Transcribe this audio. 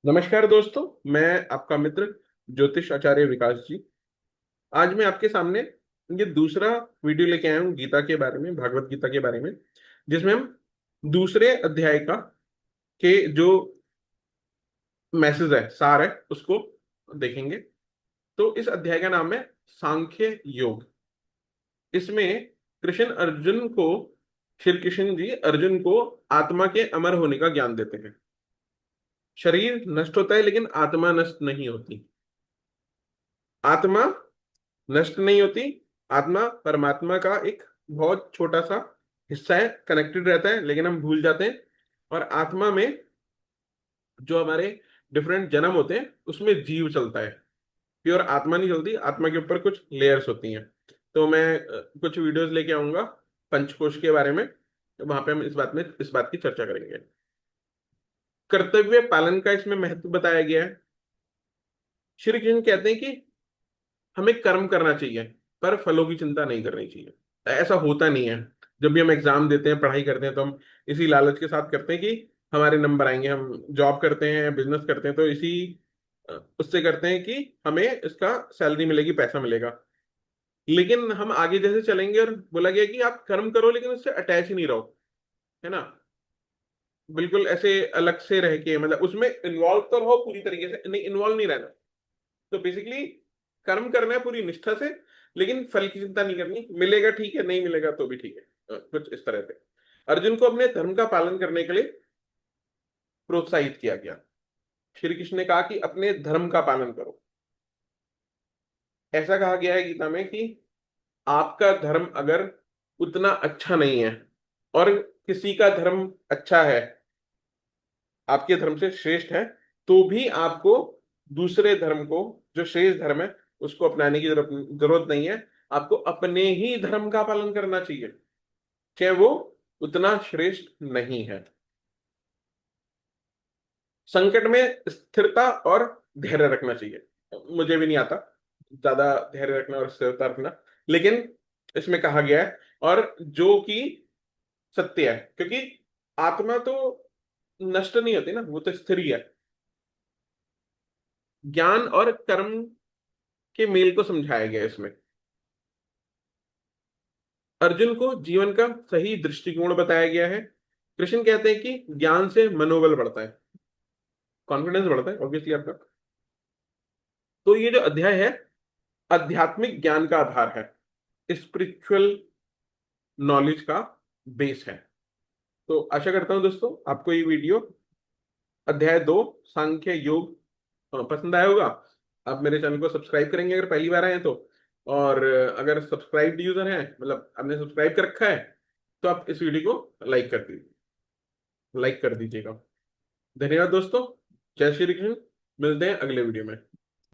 नमस्कार दोस्तों। मैं आपका मित्र ज्योतिष आचार्य विकास जी। आज मैं आपके सामने ये दूसरा वीडियो लेके आया हूँ गीता के बारे में, भागवत गीता के बारे में, जिसमें हम दूसरे अध्याय का के जो मैसेज है, सार है, उसको देखेंगे। तो इस अध्याय का नाम है सांख्य योग। इसमें कृष्ण अर्जुन को श्री कृष्ण जी अर्जुन को आत्मा के अमर होने का ज्ञान देते हैं। शरीर नष्ट होता है लेकिन आत्मा नष्ट नहीं होती। आत्मा नष्ट नहीं होती। आत्मा परमात्मा का एक बहुत छोटा सा हिस्सा है, कनेक्टेड रहता है, लेकिन हम भूल जाते हैं। और आत्मा में जो हमारे डिफरेंट जन्म होते हैं उसमें जीव चलता है। प्योर आत्मा नहीं चलती, आत्मा के ऊपर कुछ लेयर्स होती हैं। तो मैं कुछ वीडियोस लेके आऊंगा पंचकोश के बारे में। वहां पे हम इस बात की चर्चा करेंगे। कर्तव्य पालन का इसमें महत्व बताया गया है। श्री कृष्ण कहते हैं कि हमें कर्म करना चाहिए पर फलों की चिंता नहीं करनी चाहिए। ऐसा होता नहीं है। जब भी हम एग्जाम देते हैं, पढ़ाई करते हैं, तो हम इसी लालच के साथ करते हैं कि हमारे नंबर आएंगे। हम जॉब करते हैं, बिजनेस करते हैं, तो इसी उससे करते हैं कि हमें इसका सैलरी मिलेगी, पैसा मिलेगा। लेकिन हम आगे जैसे चलेंगे और बोला गया कि आप कर्म करो लेकिन उससे अटैच ही नहीं रहो, है ना। बिल्कुल ऐसे अलग से रह के, मतलब उसमें इन्वॉल्व तो रहो पूरी तरीके से, नहीं इन्वॉल्व नहीं रहना। तो बेसिकली कर्म करना है पूरी निष्ठा से, लेकिन फल की चिंता नहीं करनी। मिलेगा ठीक है, नहीं मिलेगा तो भी ठीक है। कुछ इस तरह से अर्जुन को अपने धर्म का पालन करने के लिए प्रोत्साहित किया गया। श्री कृष्ण ने कहा कि अपने धर्म का पालन करो। ऐसा कहा गया है गीता में कि आपका धर्म अगर उतना अच्छा नहीं है और किसी का धर्म अच्छा है, आपके धर्म से श्रेष्ठ है, तो भी आपको दूसरे धर्म को, जो श्रेष्ठ धर्म है, उसको अपनाने की जरूरत नहीं है। आपको अपने ही धर्म का पालन करना चाहिए, चाहे वो उतना श्रेष्ठ नहीं है। संकट में स्थिरता और धैर्य रखना चाहिए। मुझे भी नहीं आता ज्यादा धैर्य रखना और स्थिरता रखना, लेकिन इसमें कहा गया है, और जो कि सत्य है, क्योंकि आत्मा तो नष्ट नहीं होती ना, वो तो स्थिर ही है। ज्ञान और कर्म के मेल को समझाया गया है इसमें। अर्जुन को जीवन का सही दृष्टिकोण बताया गया है। कृष्ण कहते हैं कि ज्ञान से मनोबल बढ़ता है, कॉन्फिडेंस बढ़ता है ऑब्वियसली आपका। तो ये जो अध्याय है, आध्यात्मिक ज्ञान का आधार है, स्पिरिचुअल नॉलेज का बेस है। तो आशा करता हूं दोस्तों आपको ये वीडियो, अध्याय 2, सांख्य योग, पसंद आया होगा। आप मेरे चैनल को सब्सक्राइब करेंगे अगर पहली बार आए हैं तो। और अगर सब्सक्राइब्ड यूजर हैं, मतलब आपने सब्सक्राइब कर रखा है, तो आप इस वीडियो को लाइक कर दीजिएगा। धन्यवाद दोस्तों। जय श्री कृष्ण। मिलते हैं अगले वीडियो में।